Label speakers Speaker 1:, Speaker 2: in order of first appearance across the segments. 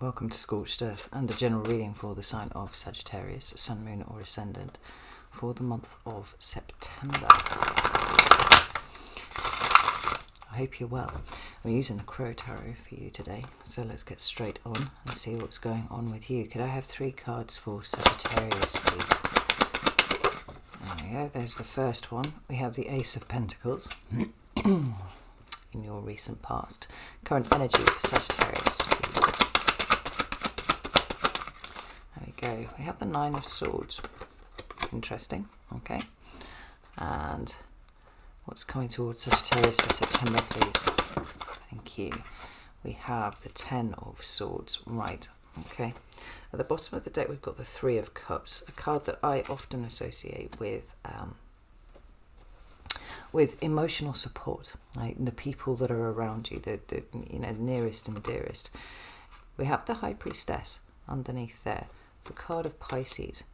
Speaker 1: Welcome to Scorched Earth and a general reading for the sign of Sagittarius, Sun, Moon or Ascendant for the month of September. I hope you're well. I'm using the Crow Tarot for you today, so let's get straight on and see what's going on with you. Could I have 3 cards for Sagittarius, please? There we go, there's the first one. We have the Ace of Pentacles in your recent past. Current energy for Sagittarius, please. There we go. We have the 9 of Swords. Interesting. Okay. And what's coming towards Sagittarius for September, please? Thank you. We have the 10 of Swords. Right. Okay. At the bottom of the deck, we've got the 3 of Cups, a card that I often associate with emotional support, like the people that are around you, the nearest and dearest. We have the High Priestess underneath there. It's a card of Pisces.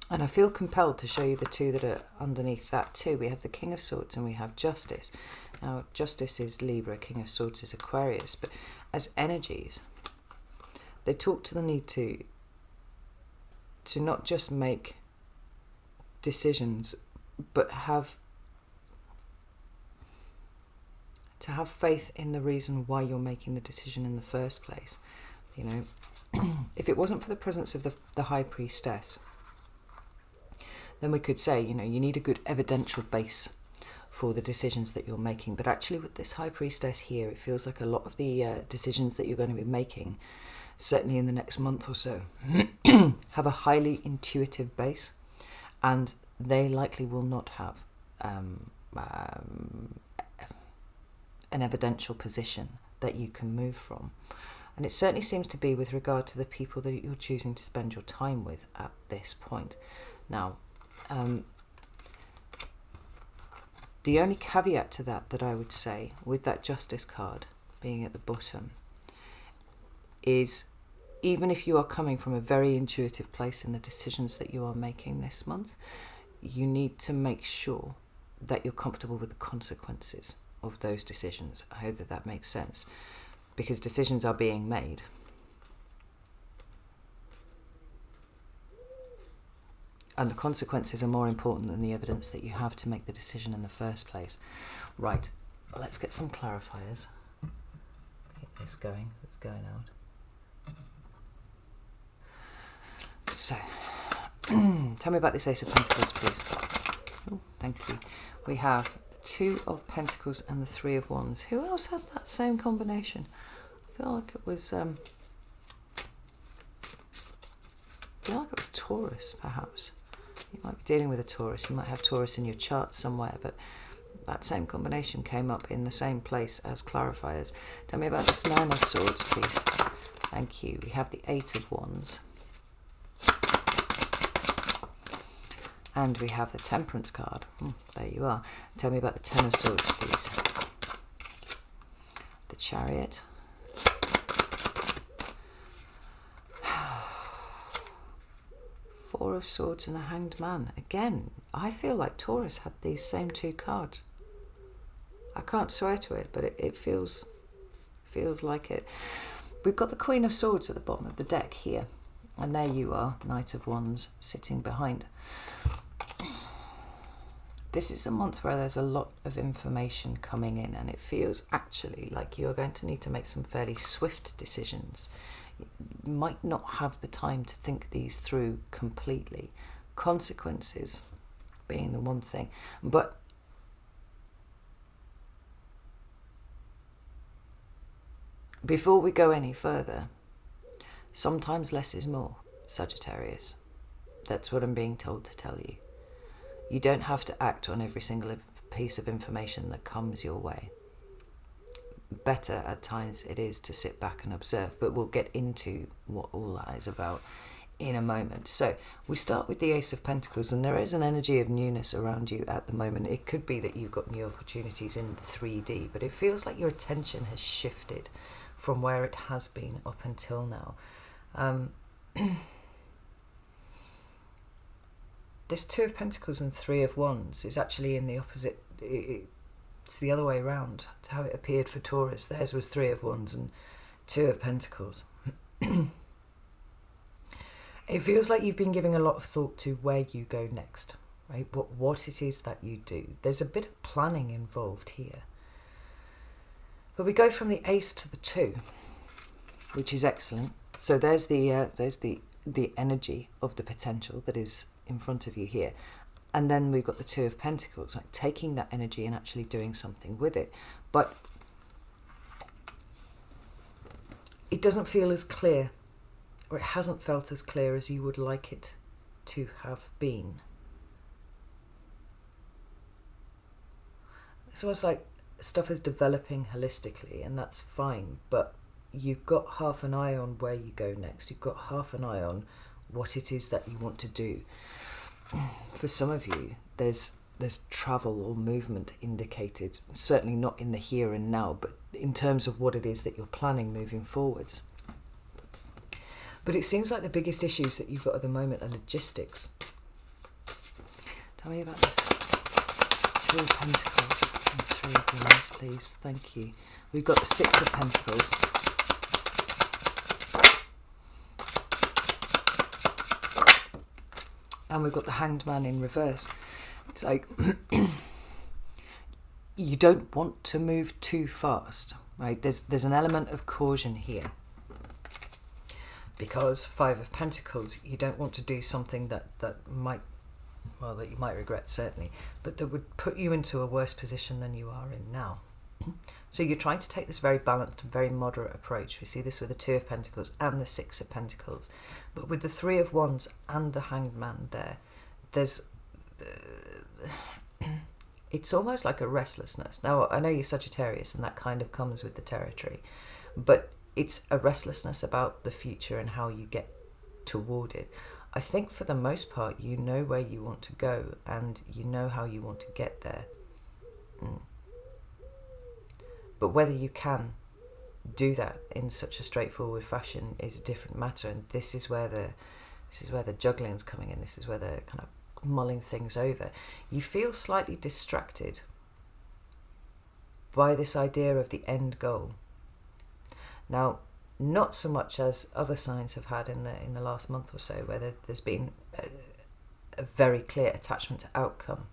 Speaker 1: And I feel compelled to show you the 2 that are underneath that too. We have the King of Swords and we have Justice. Now, Justice is Libra, King of Swords is Aquarius. But as energies, they talk to the need to not just make decisions, but to have faith in the reason why you're making the decision in the first place. You know, if it wasn't for the presence of the High Priestess, then we could say, you know, you need a good evidential base for the decisions that you're making. But actually with this High Priestess here, it feels like a lot of the decisions that you're going to be making, certainly in the next month or so, have a highly intuitive base, and they likely will not have an evidential position that you can move from. And it certainly seems to be with regard to the people that you're choosing to spend your time with at this point. Now, the only caveat to that I would say, with that Justice card being at the bottom, is even if you are coming from a very intuitive place in the decisions that you are making this month, you need to make sure that you're comfortable with the consequences of those decisions. I hope that makes sense, because decisions are being made. And the consequences are more important than the evidence that you have to make the decision in the first place. Right, let's get some clarifiers. Get this going, it's going out. So, tell me about this Ace of Pentacles, please. Oh, thank you. We have the 2 of Pentacles and the 3 of Wands. Who else had that same combination? I feel like it was Taurus, perhaps. You might be dealing with a Taurus. You might have Taurus in your chart somewhere, but that same combination came up in the same place as clarifiers. Tell me about this 9 of Swords, please. Thank you. We have the 8 of Wands. And we have the Temperance card. There you are. Tell me about the 10 of Swords, please. The Chariot. Four of Swords and the Hanged Man. Again, I feel like Taurus had these same 2 cards. I can't swear to it, but it feels like it. We've got the Queen of Swords at the bottom of the deck here. And there you are, Knight of Wands sitting behind. This is a month where there's a lot of information coming in, and it feels actually like you're going to need to make some fairly swift decisions. You might not have the time to think these through completely. Consequences being the one thing. But before we go any further, sometimes less is more, Sagittarius. That's what I'm being told to tell you. You don't have to act on every single piece of information that comes your way. Better at times it is to sit back and observe, but we'll get into what all that is about in a moment. So we start with the Ace of Pentacles, and there is an energy of newness around you at the moment. It could be that you've got new opportunities in 3D, but it feels like your attention has shifted from where it has been up until now. This 2 of Pentacles and 3 of Wands is actually in the opposite. It's the other way around to how it appeared for Taurus. Theirs was 3 of Wands and Two of Pentacles. It feels like you've been giving a lot of thought to where you go next, right? What it is that you do. There's a bit of planning involved here. But we go from the Ace to the 2, which is excellent. So there's the energy of the potential that is in front of you here. And then we've got the 2 of Pentacles, like taking that energy and actually doing something with it. But it doesn't feel as clear, or it hasn't felt as clear as you would like it to have been. It's almost like stuff is developing holistically, and that's fine, but you've got half an eye on where you go next. You've got half an eye on what it is that you want to do. For some of you, there's travel or movement indicated, certainly not in the here and now, but in terms of what it is that you're planning moving forwards. But it seems like the biggest issues that you've got at the moment are logistics. Tell me about this 2 of Pentacles and 3 of Wands, please. Thank you. We've got the 6 of Pentacles. And we've got the Hanged Man in reverse. It's like you don't want to move too fast, right? There's an element of caution here. Because 5 of Pentacles, you don't want to do something that you might regret, certainly, but that would put you into a worse position than you are in now. So you're trying to take this very balanced and very moderate approach. We see this with the 2 of Pentacles and the 6 of Pentacles. But with the 3 of Wands and the Hanged Man there's it's almost like a restlessness. Now, I know you're Sagittarius and that kind of comes with the territory, but it's a restlessness about the future and how you get toward it. I think for the most part, you know where you want to go and you know how you want to get there. But whether you can do that in such a straightforward fashion is a different matter. And this is where the juggling's coming in. This is where they're kind of mulling things over. You feel slightly distracted by this idea of the end goal. Now, not so much as other signs have had in the last month or so, where there's been a very clear attachment to outcome,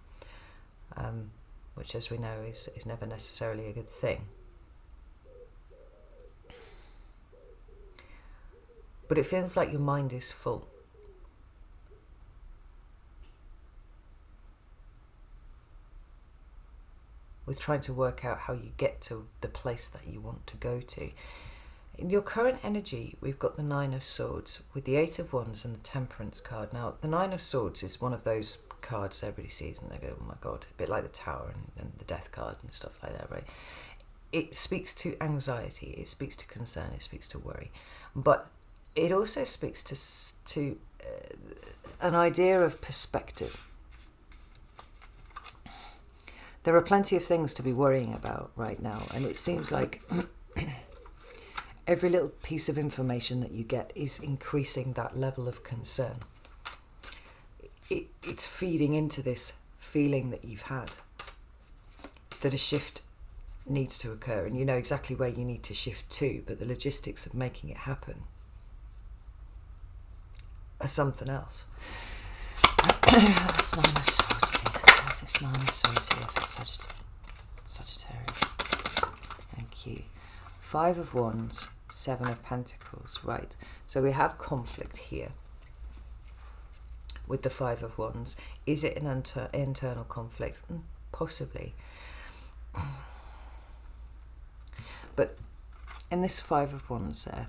Speaker 1: which, as we know, is never necessarily a good thing. But it feels like your mind is full. With trying to work out how you get to the place that you want to go to. In your current energy, we've got the 9 of Swords with the 8 of Wands and the Temperance card. Now, the 9 of Swords is one of those cards everybody sees and they go, oh my God, a bit like the Tower and the Death card and stuff like that, right? It speaks to anxiety, it speaks to concern, it speaks to worry. But it also speaks to an idea of perspective. There are plenty of things to be worrying about right now, and it seems like every little piece of information that you get is increasing that level of concern. It's feeding into this feeling that you've had, that a shift needs to occur, and you know exactly where you need to shift to, but the logistics of making it happen are something else. That's 9 of Swords, please. Where's this 9 of Swords here for Sagittarius? Thank you. 5 of Wands, 7 of Pentacles. Right, so we have conflict here with the 5 of Wands. Is it an internal conflict? Possibly. But in this 5 of Wands there,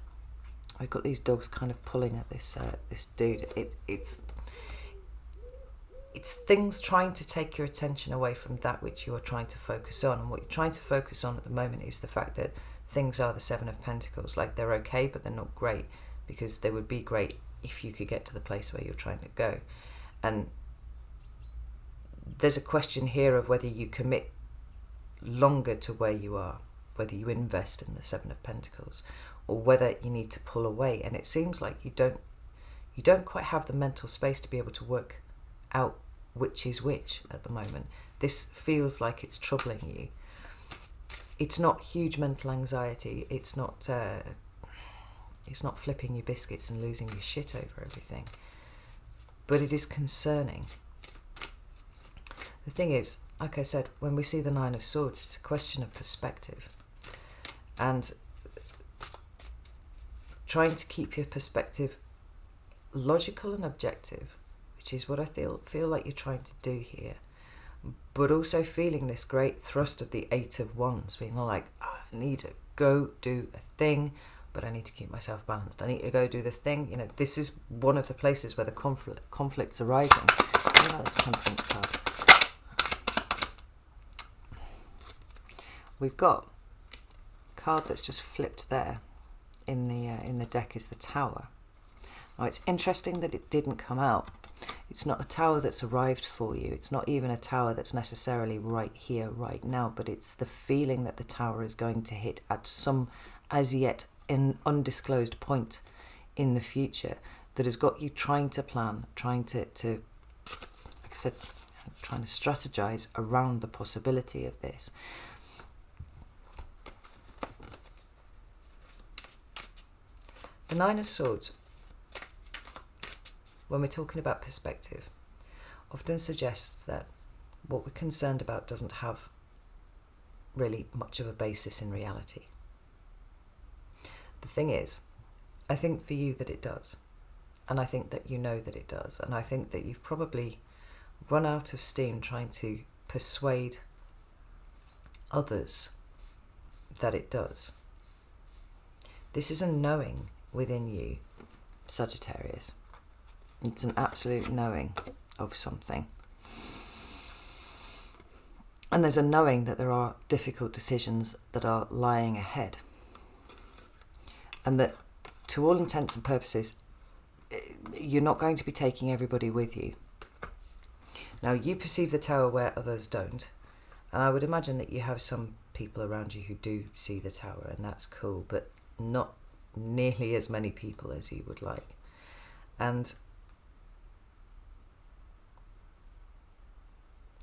Speaker 1: I've got these dogs kind of pulling at this dude. It's things trying to take your attention away from that which you are trying to focus on. And what you're trying to focus on at the moment is the fact that things are the 7 of Pentacles. Like, they're okay, but they're not great, because they would be great if you could get to the place where you're trying to go. And there's a question here of whether you commit longer to where you are, whether you invest in the 7 of Pentacles, or whether you need to pull away. And it seems like you don't quite have the mental space to be able to work out which is which at the moment. This feels like it's troubling you. It's not huge mental anxiety. It's not It's not flipping your biscuits and losing your shit over everything. But it is concerning. The thing is, like I said, when we see the Nine of Swords, it's a question of perspective. And trying to keep your perspective logical and objective, which is what I feel like you're trying to do here. But also feeling this great thrust of the Eight of Wands, being like, I need to go do a thing, but I need to keep myself balanced. I need to go do the thing. You know, this is one of the places where the conflicts are rising. What about this Temperance card? We've got a card that's just flipped there in the deck is the Tower. Now, it's interesting that it didn't come out. It's not a tower that's arrived for you. It's not even a tower that's necessarily right here, right now, but it's the feeling that the tower is going to hit at some as yet an undisclosed point in the future that has got you trying to plan, trying to like I said, trying to strategize around the possibility of this. The Nine of Swords, when we're talking about perspective, often suggests that what we're concerned about doesn't have really much of a basis in reality. The thing is, I think for you that it does. And I think that you know that it does. And I think that you've probably run out of steam trying to persuade others that it does. This is a knowing within you, Sagittarius. It's an absolute knowing of something. And there's a knowing that there are difficult decisions that are lying ahead. And that, to all intents and purposes, you're not going to be taking everybody with you. Now, you perceive the Tower where others don't. And I would imagine that you have some people around you who do see the Tower, and that's cool, but not nearly as many people as you would like. And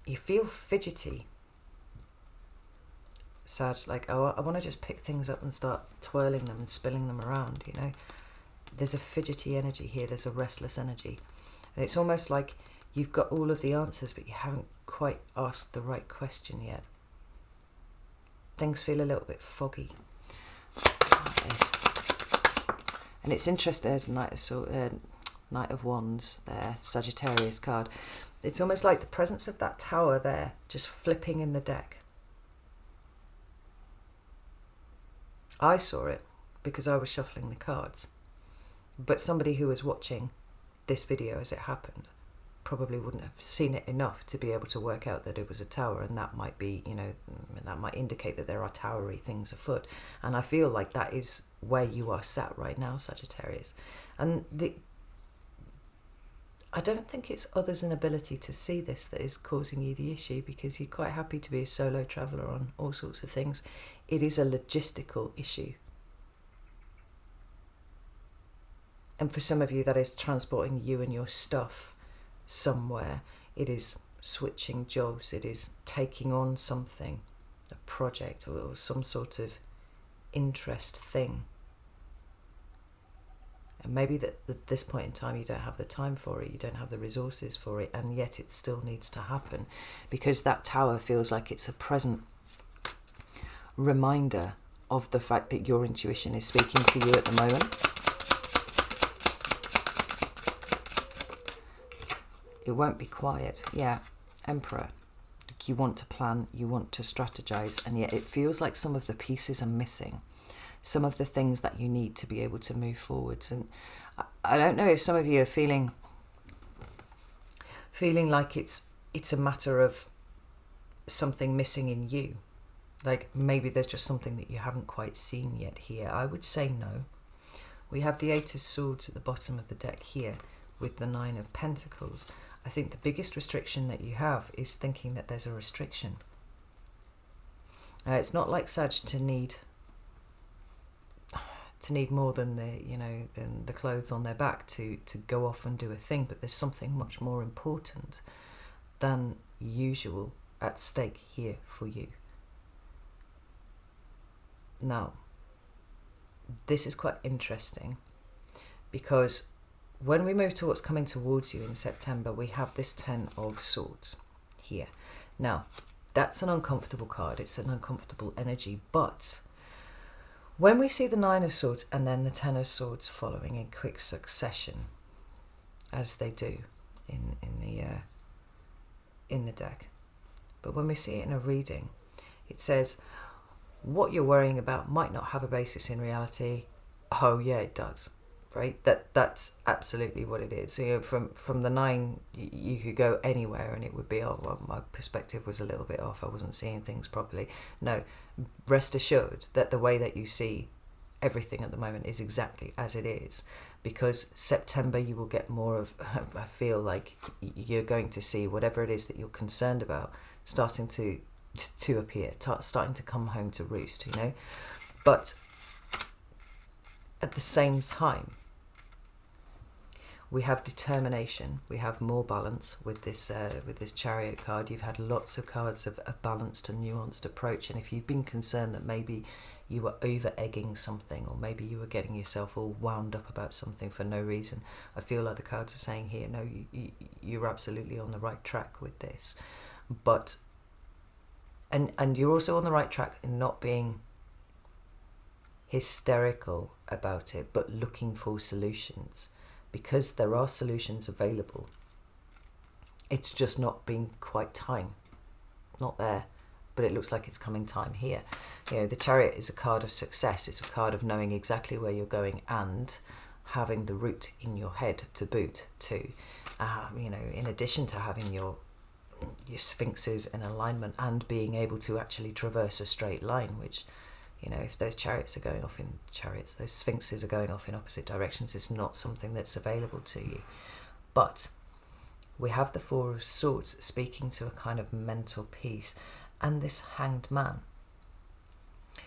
Speaker 1: you feel fidgety, Sag, like, oh, I want to just pick things up and start twirling them and spilling them around, you know. There's a fidgety energy here, there's a restless energy. And it's almost like you've got all of the answers, but you haven't quite asked the right question yet. Things feel a little bit foggy. Like this. And it's interesting, there's a Knight of Wands there, Sagittarius card. It's almost like the presence of that Tower there, just flipping in the deck. I saw it because I was shuffling the cards. But somebody who was watching this video as it happened probably wouldn't have seen it enough to be able to work out that it was a tower, and that might be, you know, that might indicate that there are towery things afoot. And I feel like that is where you are sat right now, Sagittarius. And I don't think it's others' inability to see this that is causing you the issue, because you're quite happy to be a solo traveller on all sorts of things. It is a logistical issue. And for some of you, that is transporting you and your stuff somewhere. It is switching jobs. It is taking on something, a project or some sort of interest thing. And maybe that at this point in time you don't have the time for it, you don't have the resources for it, and yet it still needs to happen, because that Tower feels like it's a present reminder of the fact that your intuition is speaking to you at the moment. It won't be quiet. Yeah, Emperor. You want to plan, you want to strategize, and yet it feels like some of the pieces are missing. Some of the things that you need to be able to move forwards. And I don't know if some of you are feeling like it's a matter of something missing in you. Like maybe there's just something that you haven't quite seen yet here. I would say no. We have the Eight of Swords at the bottom of the deck here with the Nine of Pentacles. I think the biggest restriction that you have is thinking that there's a restriction. It's not like Sag to need more than the clothes on their back to go off and do a thing, but there's something much more important than usual at stake here for you. Now, this is quite interesting, because when we move to what's coming towards you in September, we have this 10 of Swords here. Now, that's an uncomfortable card. It's an uncomfortable energy. But when we see the 9 of Swords and then the 10 of Swords following in quick succession, as they do in the deck, but when we see it in a reading, it says what you're worrying about might not have a basis in reality. Oh yeah, it does. Right, that's absolutely what it is. So, from the 9, you could go anywhere and it would be, oh well, my perspective was a little bit off, I wasn't seeing things properly. No, rest assured that the way that you see everything at the moment is exactly as it is, because September you will get more of, I feel like you're going to see whatever it is that you're concerned about starting to appear, starting to come home to roost, But at the same time, we have determination, we have more balance with this Chariot card. You've had lots of cards of a balanced and nuanced approach, and if you've been concerned that maybe you were over-egging something, or maybe you were getting yourself all wound up about something for no reason, I feel like the cards are saying here, no, you're absolutely on the right track with this. But and you're also on the right track in not being hysterical about it, but looking for solutions, because there are solutions available. It's just not been quite time, not there, but it looks like it's coming time here. The Chariot is a card of success. It's a card of knowing exactly where you're going and having the route in your head to boot too. In addition to having your sphinxes in alignment and being able to actually traverse a straight line, which, if those chariots are going off in chariots, those sphinxes are going off in opposite directions, it's not something that's available to you. But we have the 4 of Swords speaking to a kind of mental peace, and this Hanged Man,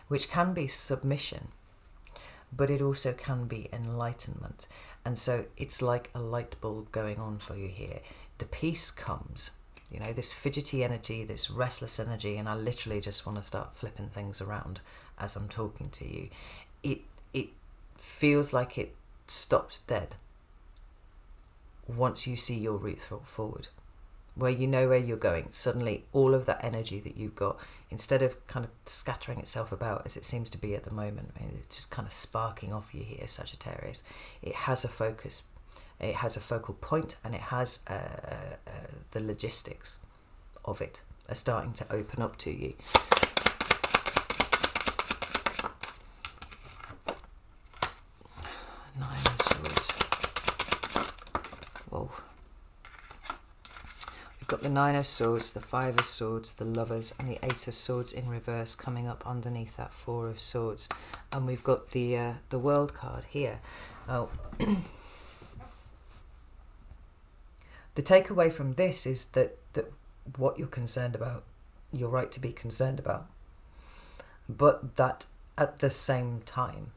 Speaker 1: which can be submission, but it also can be enlightenment. And so it's like a light bulb going on for you here. The peace comes, this fidgety energy, this restless energy, and I literally just want to start flipping things around as I'm talking to you. It feels like it stops dead once you see your route forward, where you know where you're going. Suddenly all of that energy that you've got, instead of kind of scattering itself about as it seems to be at the moment, it's just kind of sparking off you here, Sagittarius. It has a focus, it has a focal point, and it has the logistics of it are starting to open up to you. Nine of Swords. Whoa. We've got the 9 of Swords, the 5 of Swords, the Lovers, and the 8 of Swords in reverse coming up underneath that 4 of Swords. And we've got the World card here. Oh. The takeaway from this is that what you're concerned about, you're right to be concerned about. But that at the same time,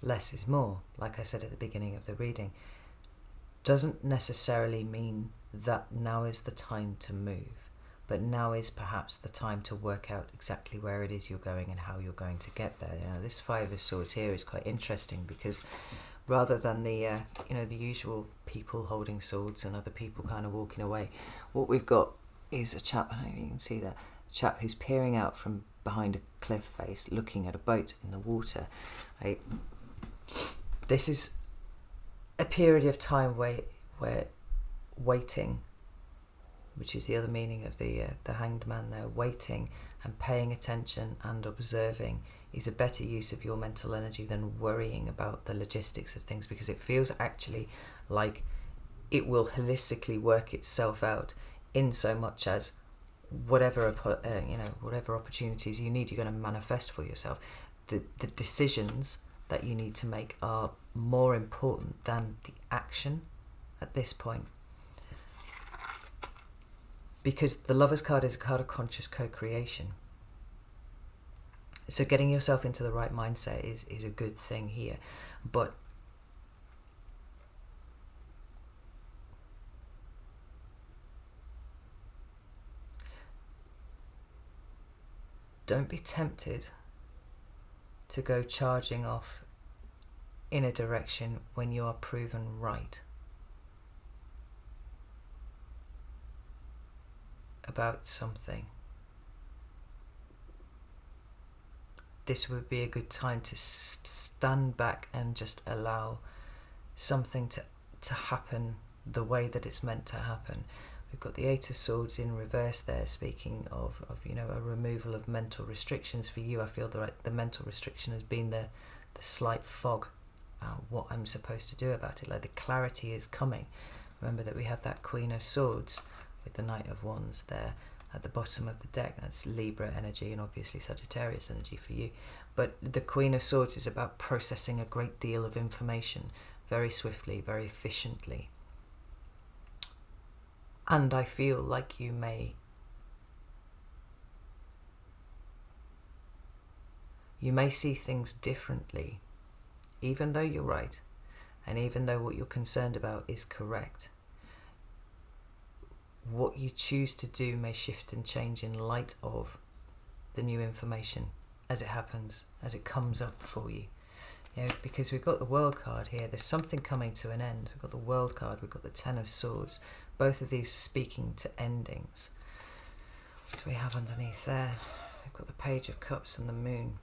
Speaker 1: less is more, like I said at the beginning of the reading, doesn't necessarily mean that now is the time to move, but now is perhaps the time to work out exactly where it is you're going and how you're going to get there. This 5 of Swords here is quite interesting, because rather than the the usual people holding swords and other people kind of walking away, what we've got is a chap, I don't know if you can see that, a chap who's peering out from behind a cliff face, looking at a boat in the water. This is a period of time where waiting, which is the other meaning of the Hanged Man there, waiting and paying attention and observing is a better use of your mental energy than worrying about the logistics of things, because it feels actually like it will holistically work itself out, in so much as whatever opportunities you need, you're going to manifest for yourself. The decisions that you need to make are more important than the action at this point, because the Lover's card is a card of conscious co-creation. So getting yourself into the right mindset is a good thing here. But don't be tempted to go charging off in a direction when you are proven right about something. This would be a good time to stand back and just allow something to happen the way that it's meant to happen. We've got the Eight of Swords in reverse there, speaking of a removal of mental restrictions. For you, I feel that the mental restriction has been the slight fog, what I'm supposed to do about it. Like the clarity is coming. Remember that we had that Queen of Swords with the Knight of Wands there at the bottom of the deck. That's Libra energy and obviously Sagittarius energy for you. But the Queen of Swords is about processing a great deal of information very swiftly, very efficiently. And I feel like you may see things differently, even though you're right, and even though what you're concerned about is correct. What you choose to do may shift and change in light of the new information as it happens, as it comes up for you. Because we've got the World card here, there's something coming to an end. We've got the World card, we've got the Ten of Swords. Both of these are speaking to endings. What do we have underneath there? We've got the Page of Cups and the Moon.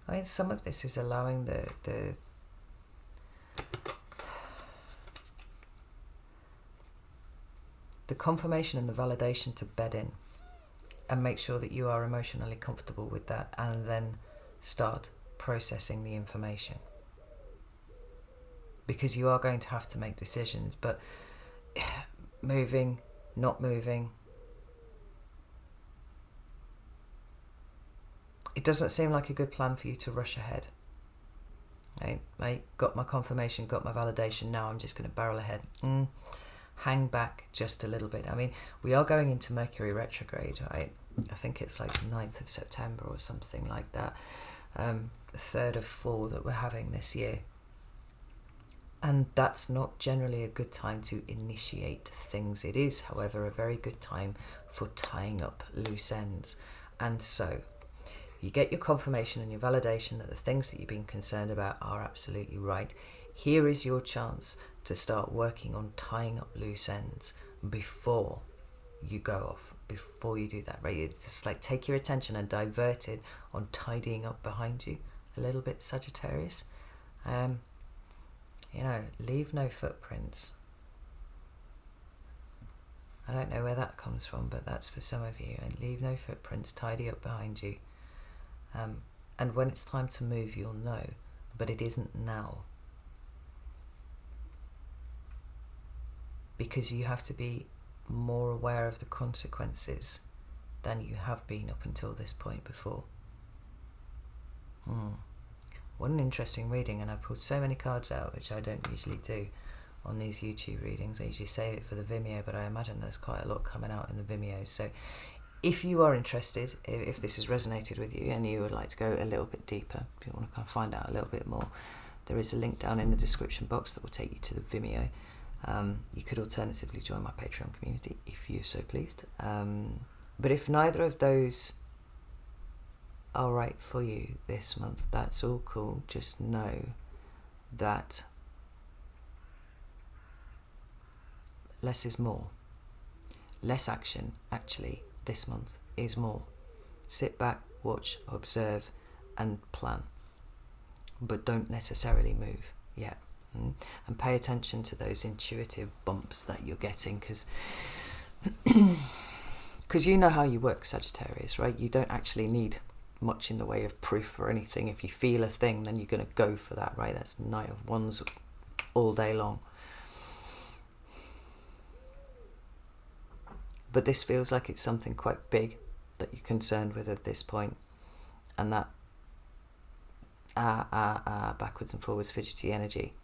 Speaker 1: I mean, some of this is allowing the confirmation and the validation to bed in and make sure that you are emotionally comfortable with that, and then start processing the information, because you are going to have to make decisions. But moving, not moving, it doesn't seem like a good plan for you to rush ahead. I got my confirmation, got my validation, now I'm just going to barrel ahead. Hang back just a little bit. I mean, we are going into Mercury Retrograde, right? I think it's like the 9th of September or something like that. The 3rd of 4 that we're having this year. And that's not generally a good time to initiate things. It is, however, a very good time for tying up loose ends. And so, you get your confirmation and your validation that the things that you've been concerned about are absolutely right. Here is your chance to start working on tying up loose ends before you go off, before you do that, right? It's just like take your attention and divert it on tidying up behind you a little bit, Sagittarius. Leave no footprints. I don't know where that comes from, but that's for some of you. And leave no footprints, tidy up behind you. And when it's time to move, you'll know, but it isn't now. Because you have to be more aware of the consequences than you have been up until this point before. What an interesting reading, and I've pulled so many cards out, which I don't usually do on these YouTube readings. I usually save it for the Vimeo, but I imagine there's quite a lot coming out in the Vimeo. So if you are interested, if this has resonated with you and you would like to go a little bit deeper, if you want to kind of find out a little bit more, there is a link down in the description box that will take you to the Vimeo. You could alternatively join my Patreon community if you're so pleased. But if neither of those are right for you this month, that's all cool. Just know that less is more. Less action, actually, this month is more. Sit back, watch, observe, and plan. But don't necessarily move yet. And pay attention to those intuitive bumps that you're getting, because you know how you work, Sagittarius, right? You don't actually need much in the way of proof or anything. If you feel a thing, then you're going to go for that, right? That's Knight of Wands all day long. But this feels like it's something quite big that you're concerned with at this point, and that backwards and forwards fidgety energy.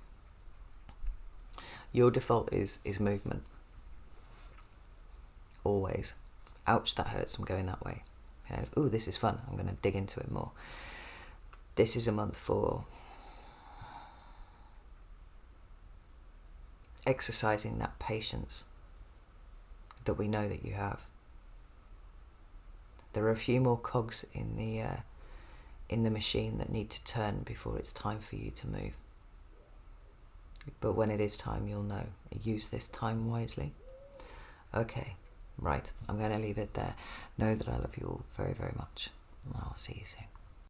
Speaker 1: Your default is movement. Always. Ouch, that hurts, I'm going that way. Ooh, this is fun, I'm going to dig into it more. This is a month for exercising that patience that we know that you have. There are a few more cogs in the machine that need to turn before it's time for you to move. But when it is time, you'll know. Use this time wisely. Okay, right. I'm going to leave it there. Know that I love you all very, very much. And I'll see you soon.